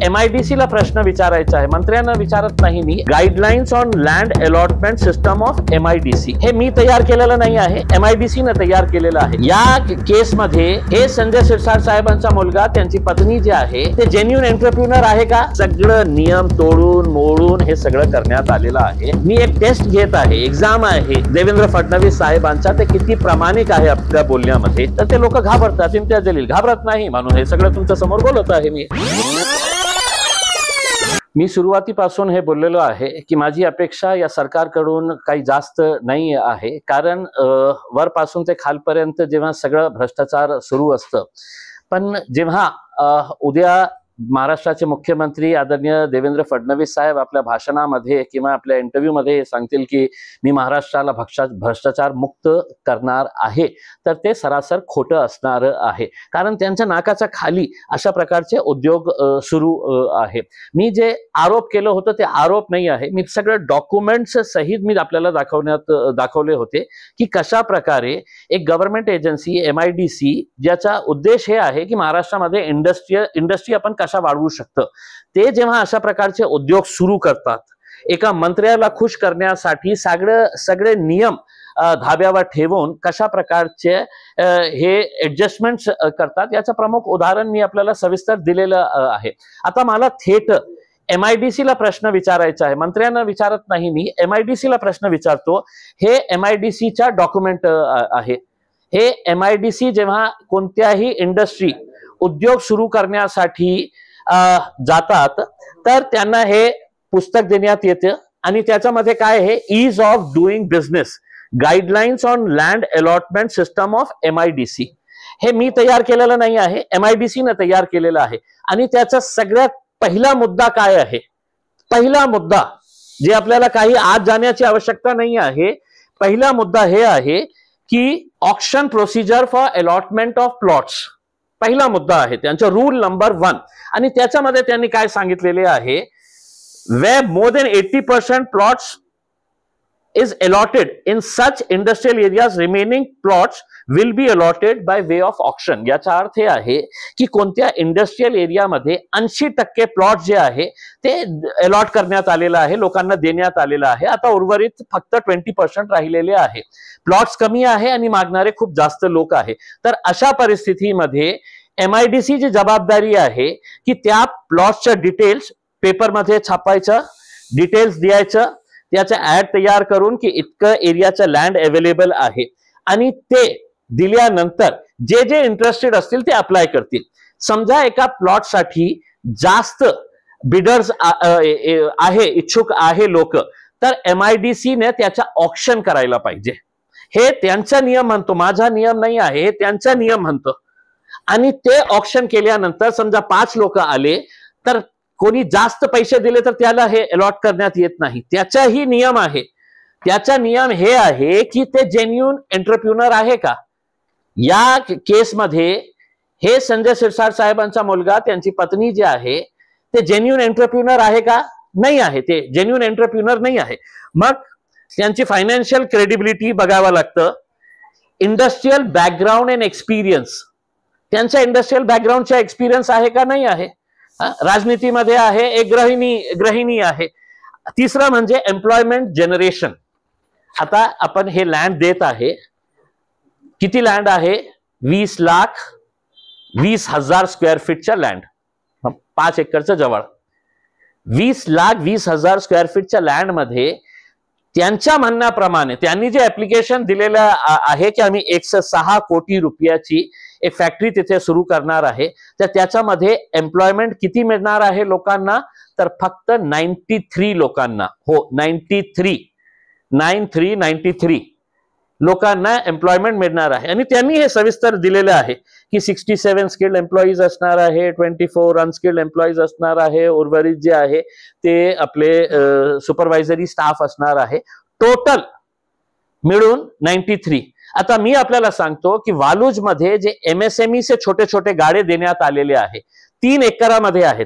MIDC ला प्रश्न विचारायचा आहे, मंत्र्यांना विचारत नाही मी. Guidelines on land allotment system of MIDC हे मी तयार केलेलं नाही आहे, MIDC ने तयार केलेलं आहे. या केस मध्ये हे संजय शिरसाट साहेबांचा मुलगा, त्यांची पत्नी जे आहे ते जेन्युइन एंटरप्रेन्योर आहे का? सगळं नियम तोडून मोडून हे सगळं करण्यात आलेलं आहे. मी एक टेस्ट घेत आहे, एक्झाम आहे देवेंद्र फडणवीस साहेबांचा, ते किती प्रामाणिक आहे आपल्या बोलण्यामध्ये. तर ते लोक घाबरतात. इम्तियाज जलील घाबरत नाही म्हणून हे सगळं तुमच्या समोर बोलत आहे. मी सुरुवातीपासून हे बोललेलो आहे की माझी अपेक्षा या सरकारकडून काही जास्त नाही आहे, कारण वरपासून ते खालपर्यंत जेव्हा सगळं भ्रष्टाचार सुरू असतं, पण जेव्हा उद्या महाराष्ट्राचे मुख्यमंत्री आदरणीय देवेंद्र फडणवीस साहेब आपल्या भाषणामध्ये किंवा आपल्या इंटरव्ह्यूमध्ये सांगतील की मी महाराष्ट्राला भ्रष्टाचार मुक्त करणार आहे, तर ते सरासर खोटं असणार आहे. कारण त्यांच्या नाकाच्या खाली अशा प्रकारचे उद्योग सुरू आहे. मी जे आरोप केलं होतं ते आरोप नाही आहे, मी सगळं डॉक्युमेंट्स सहित मी आपल्याला दाखवले होते की कशा प्रकारे एक गव्हर्नमेंट एजन्सी MIDC ज्याचा उद्देश हे आहे की महाराष्ट्रामध्ये इंडस्ट्री आपण कशा वाढवू शकतं, ते जेव्हा अशा प्रकारचे उद्योग सुरू करतात, एका मंत्र्याला खुश करण्यासाठी सगळे नियम धाब्यावर ठेवून कशा प्रकारचे हे ऍडजस्टमेंट्स करतात, याचं प्रमुख उदाहरण मी आपल्याला सविस्तर दिलेलं आहे. आता मला थेट MIDC ला प्रश्न विचारायचा आहे, मंत्र्यांना विचारत नाही मी, MIDC ला प्रश्न विचारतो. हे MIDC चा डॉक्युमेंट आहे. हे MIDC जेव्हा कोणत्याही इंडस्ट्री उद्योग सुरू करण्यासाठी जातात, तर त्यांना हे पुस्तक देण्यात येतं आणि त्याच्यामध्ये काय आहे, ease of doing business guidelines on land allotment system of MIDC. हे मी तयार केलेलं नाही आहे, MIDC ने तयार केलेलं आहे. आणि त्याचा सगळ्यात पहिला मुद्दा काय आहे, पहिला मुद्दा जे आपल्याला काही आज जाण्याची आवश्यकता नाही आहे, पहिला मुद्दा हे आहे की auction procedure for allotment of plots. पहिला मुद्दा आहे त्यांचा रूल नंबर 1. आणि त्याच्यामध्ये त्यांनी काय सांगितलेले आहे, where more than 80% plots is allotted in such industrial areas, remaining plots will be allotted by way of auction. याचा अर्थ हे आहे की कोणत्या इंडस्ट्रियल एरियामध्ये 80% प्लॉट जे आहे ते अलॉट करण्यात आलेलं आहे, लोकांना देण्यात आलेलं आहे. आता उर्वरित फक्त 20% राहिलेले आहे. प्लॉट्स कमी आहे आणि मागणारे खूप जास्त लोक आहे. तर अशा परिस्थितीमध्ये MIDC ची जबाबदारी आहे की त्या प्लॉट्सच्या डिटेल्स पेपरमध्ये छापायचं, डिटेल्स द्यायचं, त्याचा ऍड तयार करून की इतकं एरियाचं लँड अवेलेबल आहे, आणि ते दिल्यानंतर जे जे इंटरेस्टेड असतील ते अप्लाय करतील. समजा एका प्लॉटसाठी जास्त बिडर्स आहे, इच्छुक आहे लोक, तर MIDC ने त्याचा ऑक्शन करायला पाहिजे. हे त्यांचा नियम म्हणतो, माझा नियम नाही आहे, हे त्यांचा नियम म्हणतो. आणि ते ऑक्शन केल्यानंतर समजा 5 लोक आले, तर कोणी जास्त पैसे दिले तर त्याला हे अलॉट करण्यात येत नाही. त्याचाही नियम आहे. त्याचा नियम हे आहे की ते जेन्युइन एंटरप्रेन्योर आहे का. या केसमध्ये हे संजय शिरसाट साहेबांचा मुलगा, त्यांची पत्नी जे आहे ते जेन्युइन एंटरप्रेन्योर आहे का? नाही आहे, ते जेन्युइन एंटरप्रेन्योर नाही आहे. मग त्यांची फायनान्शियल क्रेडिबिलिटी बघावं लागतं. इंडस्ट्रियल बॅकग्राऊंड अँड एक्सपिरियन्स, त्यांच्या इंडस्ट्रियल बॅकग्राऊंडचा एक्सपिरियन्स आहे का? नाही आहे. राजनीतीमध्ये आहे, एक गृहिणी आहे. तिसरं म्हणजे एम्प्लॉयमेंट जनरेशन. आता आपण हे लँड देत आहे, किती लँड आहे? 20,20,000 स्क्वेअर फीटच्या लँड, 5 एकरच्या जवळ. 20,20,000 स्क्वेअर फीटच्या लँड मध्ये त्यांच्या म्हणण्याप्रमाणे त्यांनी जे ऍप्लिकेशन दिलेलं आहे की आम्ही 106 कोटी रुपयाची एक फॅक्टरी तिथे सुरू करणार आहे, तर त्याच्यामध्ये एम्प्लॉयमेंट किती मिळणार आहे लोकांना? तर फक्त 93 लोकांना. हो, 93 लोकांना एम्प्लॉयमेंट मिळणार आहे. आणि त्यांनी हे सविस्तर दिलेलं आहे की 67 स्किल्ड एम्प्लॉईज असणार आहे, 24 अनस्किल्ड एम्प्लॉईज असणार आहे, उर्वरित जे आहे ते आपले सुपरवायझरी स्टाफ असणार आहे. टोटल मिळून 93. आता मी आपल्याला सांगतो की वालूज मध्ये जे MSME चे छोटे छोटे गाडे देण्यात आलेले आहे, 3 एकरामध्ये आहे.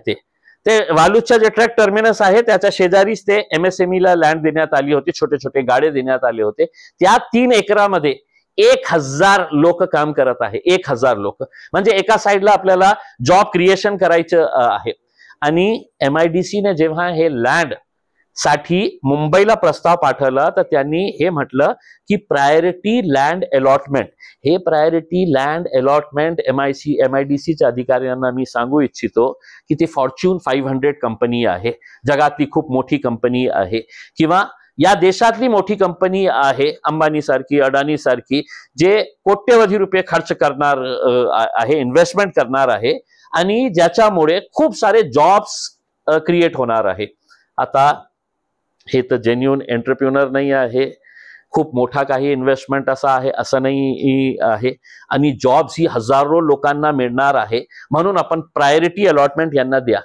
ते वालूजच्या जे ट्रक टर्मिनस आहे त्याच्या शेजारीच ते MSME ला लँड देण्यात आली होती, छोटे छोटे गाडे देण्यात आले होते. त्या 3 एकरामध्ये 1000 लोक काम करत आहे. 1000 लोक म्हणजे एका साइडला आपल्याला जॉब क्रिएशन करायचं आहे. आणि MIDC ने जेव्हा हे लँड साठी मुंबईला प्रस्ताव पाठवला तर त्यांनी हे म्हटलं की प्रायोरिटी लँड अलॉटमेंट, हे प्रायोरिटी लँड अलॉटमेंट MIDCच्या अधिकाऱ्यांना मी सांगू इच्छितो की ती फॉर्च्यून 500 कंपनी आहे, जगातली खूप मोठी कंपनी आहे, किंवा या देशातली मोठी कंपनी आहे अंबानी सारखी, अडानी सारखी, जे कोट्यवधी रुपये खर्च करणार आहे, इन्व्हेस्टमेंट करणार आहे आणि ज्याच्यामुळे खूप सारे जॉब्स क्रिएट होणार आहे. आता हे तर जेन्युइन एंटरप्रेन्योर नाही आहे, खूप मोठा काही इन्व्हेस्टमेंट असा आहे असं नाही आहे, आणि जॉब्स ही हजारो लोकांना मिळणार आहे. म्हणून आपण प्रायोरिटी अलॉटमेंट यांना द्या.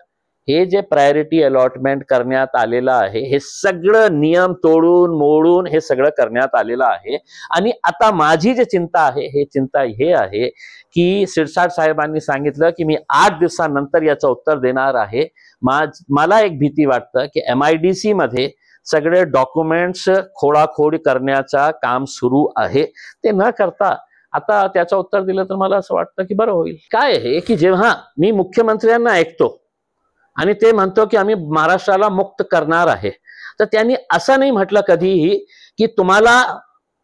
हे जे प्रायोरिटी अलॉटमेंट करण्यात आलेलं आहे हे सगळं नियम तोडून मोडून हे सगळं करण्यात आलेलं आहे. आणि आता माझी जी चिंता आहे हे चिंता हे आहे की शिरसाट साहेबांनी सांगितलं की मी 8 दिवसानंतर याचं उत्तर देणार आहे. मला एक भीती वाटतं की MIDC मध्ये सगळे डॉक्युमेंट्स खोडाखोड करण्याचा काम सुरू आहे. ते न करता आता त्याचं उत्तर दिलं तर मला असं वाटतं की बरं होईल. काय आहे की जेव्हा मी मुख्यमंत्र्यांना ऐकतो आणि ते म्हणतो की आम्ही महाराष्ट्राला मुक्त करणार आहे, तर त्यांनी असं नाही म्हटलं कधीही की तुम्हाला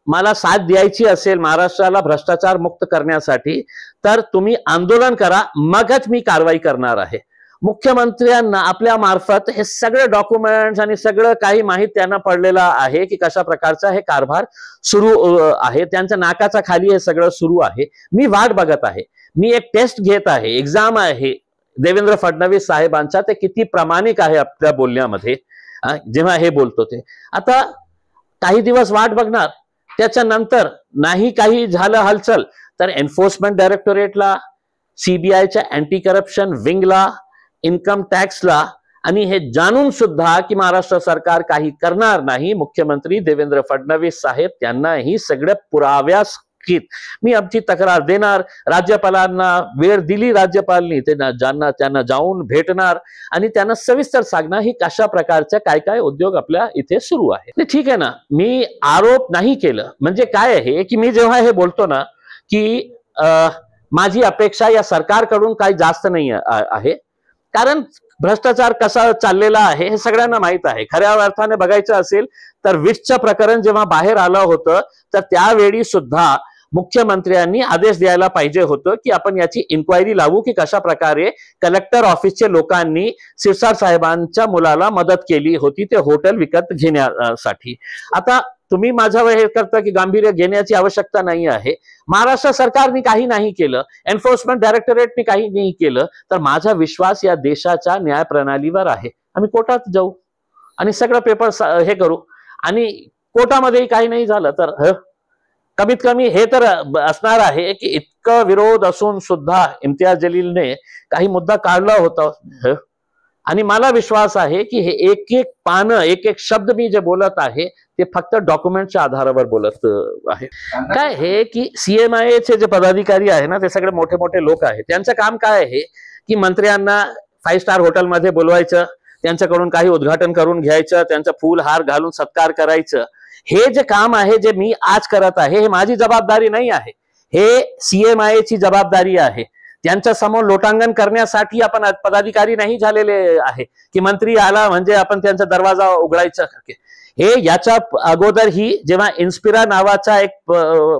मला साथ द्यायची असेल महाराष्ट्राला भ्रष्टाचार मुक्त करण्यासाठी तर तुम्ही आंदोलन करा, मगच मी कारवाई करणार आहे. मुख्यमंत्र्यांना आपल्या मार्फत हे सगळे डॉक्युमेंट्स आणि सगळं काही माहीत त्यांना पडलेलं आहे की कशा प्रकारचा हे कारभार सुरू आहे, त्यांच्या नाकाचा खाली हे सगळं सुरू आहे. मी वाट बघत आहे, मी एक टेस्ट घेत आहे, एक्झाम आहे देवेंद्र फडणवीस साहेबांचा, ते किती प्रामाणिक आहे आपल्या बोलण्यामध्ये जेव्हा हे बोलतो ते. आता काही दिवस वाट बघणार, त्याच्यानंतर नाही काही झालं हालचाल तर एन्फोर्समेंट डायरेक्टोरेटला, CBIच्या अँटी करप्शन विंगला, इन्कम टॅक्सला, आणि हे जाणून सुद्धा की महाराष्ट्र सरकार काही करणार नाही, मुख्यमंत्री देवेंद्र फडणवीस साहेब त्यांनाही सगळ्या पुराव्यासहित मी आमची तक्रार देणार. राज्यपालांना वेळ दिली राज्यपालनी, त्यांना जाऊन भेटणार आणि त्यांना सविस्तर सांगणार ही कशा प्रकारच्या काय काय उद्योग आपल्या इथे सुरू आहे. ठीक आहे ना, मी आरोप नाही केलं. म्हणजे काय आहे की मी जेव्हा हे बोलतो ना की माझी अपेक्षा या सरकारकडून काही जास्त नाही आहे, कारण भ्रष्टाचार कसा चाललेला आहे हे सगळ्यांना माहित आहे. खऱ्या अर्थाने बघायचं असेल तर विट्सचं प्रकरण जेव्हा बाहेर आलं होतं तर त्यावेळी सुद्धा मुख्यमंत्र्यांनी आदेश द्यायला पाहिजे होतं की आपण याची इन्क्वायरी लावू की कशा प्रकारे कलेक्टर ऑफिसच्या लोकांनी शिरसाट साहेबांच्या मुलाला मदत केली होती ते हॉटेल विकत घेण्यासाठी. आता तुम्ही माझ्यावर हे करता की गांभीर्य घेण्याची आवश्यकता नाही आहे. महाराष्ट्र सरकारने काही नाही केलं, एन्फोर्समेंट डायरेक्टोरेटने काही नाही केलं, तर माझा विश्वास या देशाच्या न्याय प्रणालीवर आहे. आम्ही कोर्टात जाऊ आणि सगळं पेपर हे करू, आणि कोर्टामध्येही काही नाही झालं तर कमीत कमी हे तर असणार आहे की इतकं विरोध असून सुद्धा इम्तियाज जलीलने काही मुद्दा काढला होता, आणि मला विश्वास आहे की हे एक एक पानं एक एक शब्द मी जे बोलत आहे ते फक्त डॉक्युमेंटच्या आधारावर बोलत आहे. काय हे की CMIAचे जे पदाधिकारी आहे ना ते सगळे मोठे मोठे लोक आहेत. त्यांचं काम काय आहे की मंत्र्यांना 5 स्टार हॉटेलमध्ये बोलवायचं, त्यांच्याकडून काही उद्घाटन करून घ्यायचं, त्यांचा फूल हार घालून सत्कार करायचं. हे जे काम आहे जे मी आज करत आहे हे माझी जबाबदारी नाही आहे, हे CMIAची जबाबदारी आहे. त्यांच्या समोर लोटांगण करण्यासाठी आपण पदाधिकारी नाही झालेले आहे की मंत्री आला म्हणजे आपण त्यांचा दरवाजा उघडायचा. हे याच्या अगोदर ही जेव्हा इन्स्पिरा नावाचा एक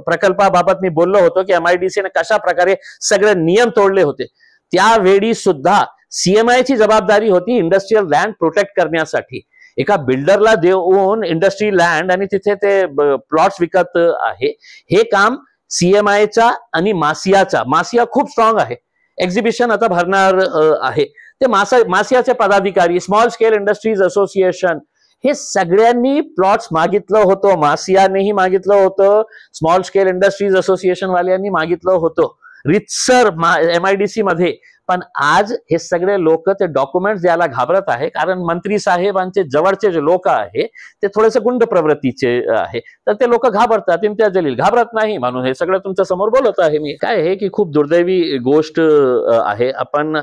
प्रकल्पाबाबत मी बोललो होतो की MIDCने कशा प्रकारे सगळे नियम तोडले होते, त्यावेळी सुद्धा CMIAची जबाबदारी होती इंडस्ट्रियल लँड प्रोटेक्ट करण्यासाठी. एका बिल्डरला देऊन इंडस्ट्री लँड आणि तिथे ते प्लॉट्स विकत आहे. हे काम CMIAचा आणि मासिया खूप स्ट्रॉंग आहे, एक्झिबिशन आता भरणार आहे. ते मासियाचे पदाधिकारी, स्मॉल स्केल इंडस्ट्रीज असोसिएशन, हे सगळ्यांनी प्लॉट्स मागितलं होतं, मासियानेही मागितलं होतं, स्मॉल स्केल इंडस्ट्रीज असोसिएशन वाल्यांनी मागितलं होतं रितसर MIDC मध्ये. पण आज हे सगळे लोक ते डॉक्युमेंट्स द्यायला घाबरत आहे, कारण मंत्री साहेबांचे जवळचे जे लोक आहे ते थोडेसे गुंड प्रवृत्तीचे आहे, तर ते लोक घाबरतात. इम्तियाज जलील घाबरत नाही, म्हणून हे सगळं तुमच्या समोर बोलत आहे मी. काय आहे की खूप दुर्दैवी गोष्ट आहे, आपण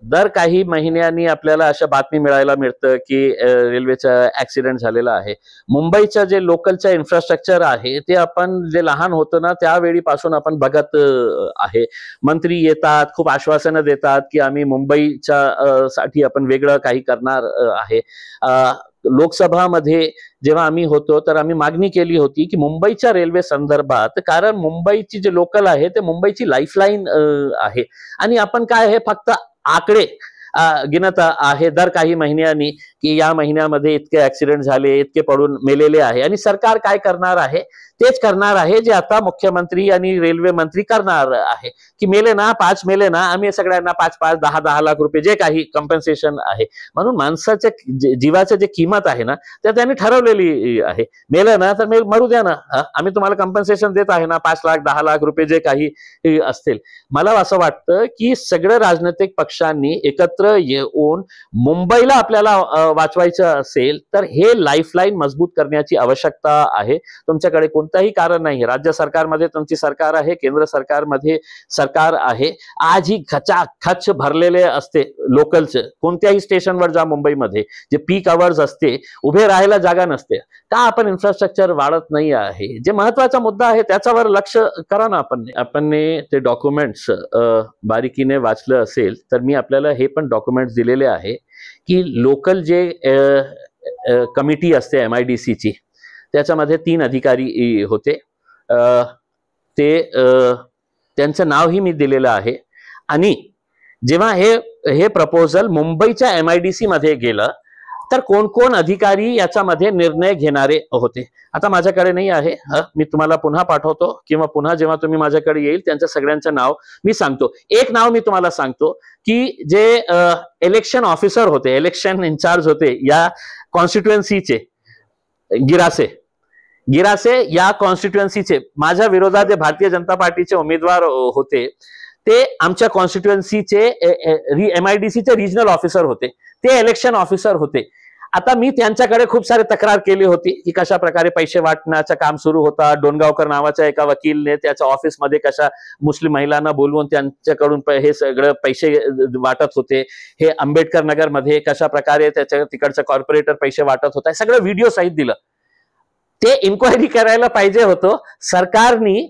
दर काही महिन्यांनी आपल्याला अशा बातमी मिळायला मिळतं की रेल्वेचा ऍक्सिडेंट झालेला आहे. मुंबईचं जे लोकलचं इन्फ्रास्ट्रक्चर आहे ते आपण जे लहान होतं ना त्यावेळीपासून आपण बघत आहे. मंत्री येतात, खूप आश्वासनं देतात की आम्ही मुंबईच्या साठी आपण वेगळं काही करणार आहे. लोकसभामध्ये जेव्हा आम्ही होतो तर आम्ही मागणी केली होती की मुंबईच्या रेल्वे संदर्भात, कारण मुंबईची जे लोकल आहे ते मुंबईची लाईफलाईन आहे आणि आपण काय हे फक्त आकडे गिनत आहे दर काही महिन्यांनी की या महिन्यामध्ये इतके ऍक्सिडेंट झाले, इतके पडून मेलेले आहे आणि सरकार काय करणार आहे तेच करणार आहे जे आता मुख्यमंत्री आणि रेल्वे मंत्री करणार आहे की मेले ना 5 मेले ना आम्ही सगळ्यांना 5-5, 10-10 लाख रुपये जे काही कॉम्पन्सेशन आहे. म्हणून माणसाच्या जीवाचं जे किंमत आहे ना तर त्यांनी ठरवलेली आहे. मेलं ना तर मरू द्या ना, आम्ही तुम्हाला कॉम्पन्सेशन देत आहे ना 5 लाख 10 लाख रुपये जे काही असतील. मला असं वाटतं की सगळ्या राजनैतिक पक्षांनी एकत्र येऊन मुंबईला आपल्याला वाचवायचं असेल तर हे लाईफलाईन मजबूत करण्याची आवश्यकता आहे. तुमच्याकडे कोणताही कारण नाही. राज्य सरकारमध्ये तुमची सरकार आहे, केंद्र सरकारमध्ये सरकार आहे. आजही खचाखच भरलेले असते लोकलचे. कोणत्याही स्टेशनवर जा मुंबईमध्ये, जे पीक आवर्स असते उभे राहायला जागा नसते. का आपण इन्फ्रास्ट्रक्चर वाढत नाही आहे? जे महत्वाचा मुद्दा आहे त्याच्यावर लक्ष करा ना. आपण ते डॉक्युमेंट्स बारीकीने वाचलं असेल तर मी आपल्याला हे पण डॉक्युमेंट्स दिलेले आहे की लोकल जे कमिटी असते MIDC ची त्याच्यामध्ये 3 अधिकारी होते. त्यांचं नावही मी दिलेलं आहे आणि जेव्हा हे प्रपोजल मुंबईच्या MIDC मध्ये गेलं तर कोण कोण अधिकारी याच्यामध्ये निर्णय घेणारे होते. आता माझ्याकडे नाही आहे, मी तुम्हाला पुन्हा पाठवतो किंवा पुन्हा जेव्हा तुम्ही माझ्याकडे येईल त्यांच्या सगळ्यांचं नाव मी सांगतो. एक नाव मी तुम्हाला सांगतो की जे इलेक्शन ऑफिसर होते, इलेक्शन इन्चार्ज होते या कॉन्स्टिट्युएन्सीचे, गिरासे या कॉन्स्टिट्युएन्सीचे माझ्या विरोधात जे भारतीय जनता पार्टीचे उमेदवार होते ते आमच्या कॉन्स्टिट्युएन्सीचे MIDCचे रिजनल ऑफिसर होते, ते इलेक्शन ऑफिसर होते. आता मी त्यांच्याकडे खूप सारे तक्रार केली होती की कशा प्रकारे पैसे वाटण्याचं काम सुरू होता. डोणगावकर नावाच्या एका वकीलने त्याच्या ऑफिसमध्ये कशा मुस्लिम महिलांना बोलवून त्यांच्याकडून हे सगळं पैसे वाटत होते. हे आंबेडकर नगर मध्ये कशा प्रकारे त्याच्या तिकडचं कॉर्पोरेटर पैसे वाटत होता, सगळं व्हिडिओ सहित दिलं. ते इन्क्वायरी करायला पाहिजे होतं. सरकारनी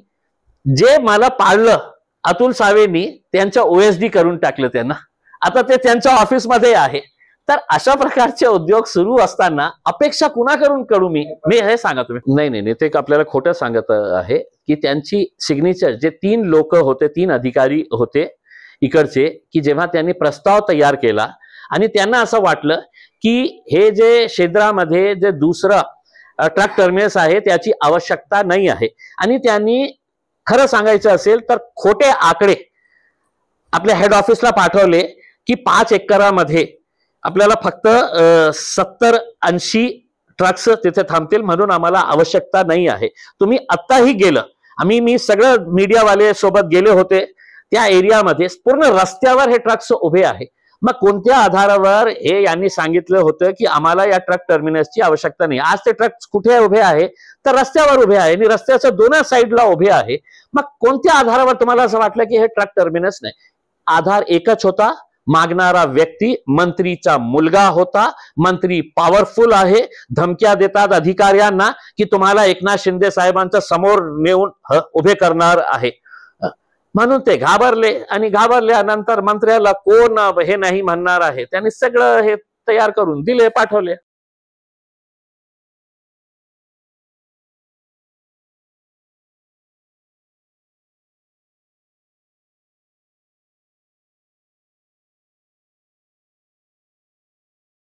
जे मला पाळलं अतुल सावेंनी त्यांच्या OSD करून टाकलं त्यांना. आता ते त्यांच्या ऑफिसमध्ये आहे. तर अशा प्रकारचे उद्योग सुरू असताना अपेक्षा कुणाकडून करू मी हे सांगा तुम्ही. नाही, ते आपल्याला खोटं सांगत आहे की त्यांची सिग्नेचर जे 3 लोक होते, 3 अधिकारी होते इकडचे, की जेव्हा त्यांनी प्रस्ताव तयार केला आणि त्यांना असं वाटलं की हे जे शेंद्रामध्ये जे दुसरं ट्रक टर्मिनस आहे त्याची आवश्यकता नाही आहे आणि त्यांनी खरं सांगायचं असेल तर खोटे आकडे आपल्या हेड ऑफिसला पाठवले की 5 एकरामध्ये आपल्याला फक्त 70-80 ट्रक्स तिथे थांबतील, म्हणून आम्हाला आवश्यकता नाही आहे. तुम्ही आत्ताही गेलं, मी सगळं मीडियावाले सोबत गेले होते त्या एरियामध्ये, पूर्ण रस्त्यावर हे ट्रक्स उभे आहे. मग कोणत्या आधारावर हे यांनी सांगितलं होतं की आम्हाला या ट्रक टर्मिनसची आवश्यकता नाही? आज ते ट्रक कुठे उभे आहे तर रस्त्यावर उभे आहे आणि रस्त्याच्या दोन्ही साईडला उभे आहे. मग कोणत्या आधारावर तुम्हाला असं वाटलं की हे ट्रक टर्मिनस नाही? आधार एकच होता, मागणारा व्यक्ती मंत्रीचा मुलगा होता. मंत्री पॉवरफुल आहे, धमक्या देतात अधिकाऱ्यांना की तुम्हाला एकनाथ शिंदे साहेबांच्या समोर नेऊन उभे करणार आहे. म्हणून ते घाबरले आणि घाबरल्यानंतर मंत्र्याला कोण हे नाही म्हणणार आहे, त्यांनी सगळं हे तयार करून दिले, पाठवले.